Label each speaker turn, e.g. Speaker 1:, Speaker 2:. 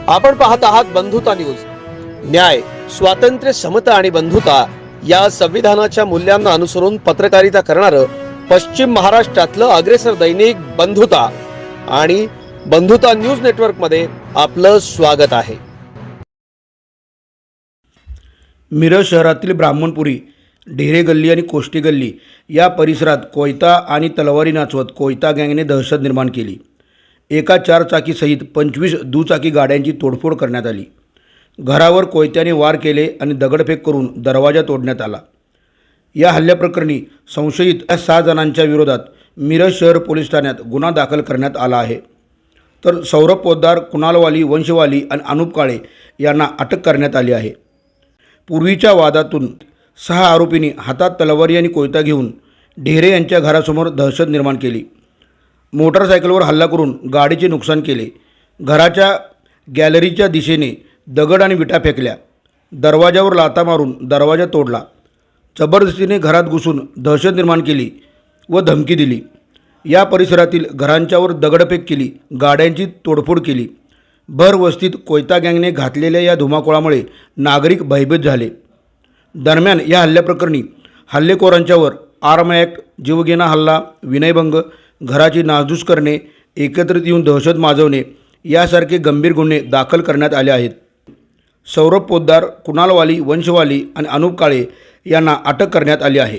Speaker 1: आपण पाहत आहात बंधुता न्यूज। न्याय, स्वातंत्र्य, समता आणि बंधुता या संविधानाच्या मूल्यांना अनुसरून पत्रकारिता करणारं पश्चिम महाराष्ट्रातलं अग्रेसर दैनिक बंधुता आणि बंधुता न्यूज नेटवर्क मध्ये आपलं स्वागत आहे।
Speaker 2: मिरज शहरातील ब्राह्मणपुरी, ढेरे गल्ली आणि कोष्टी गल्ली या परिसरात कोयता आणि तलवारी नाचवत कोयता गँगने दहशत निर्माण केली। एका 4 चाकीसहित 25 दुचाकी गाड्यांची तोडफोड करण्यात आली। घरावर कोयत्याने वार केले आणि दगडफेक करून दरवाजा तोडण्यात आला। या हल्ल्याप्रकरणी संशयित 6 जणांच्या विरोधात मिरज शहर पोलीस ठाण्यात गुन्हा दाखल करण्यात आला आहे। तर सौरभ पोद्दार, कुणाल वाली, वंशवाली आणि अनुप काळे यांना अटक करण्यात आली आहे। पूर्वीच्या वादातून 6 आरोपींनी हातात तलवारी आणि कोयता घेऊन ढेरे यांच्या घरासमोर दहशत निर्माण केली। मोटारसायकलवर हल्ला करून गाडीचे नुकसान केले। घराच्या गॅलरीच्या दिशेने दगड आणि विटा फेकल्या। दरवाजावर लाथा मारून दरवाजा तोडला। जबरदस्तीने घरात घुसून दहशत निर्माण केली व धमकी दिली। या परिसरातील घरांच्यावर दगडफेक केली, गाड्यांची तोडफोड केली। भर वस्तीत कोयता गँगने घातलेल्या या धुमाकूळामुळे नागरिक भयभीत झाले। दरम्यान या हल्ल्याप्रकरणी हल्लेखोरांच्यावर आर्म ॲक्ट, जीवघेणा हल्ला, विनयभंग, घराची नासधूस करणे, एकत्रित येऊन दहशत माजवणे यासारखे गंभीर गुन्हे दाखल करण्यात आले आहेत। सौरभ पोद्दार, कुणाल वाली, वंशवाली आणि अनुप काळे यांना अटक करण्यात आली आहे।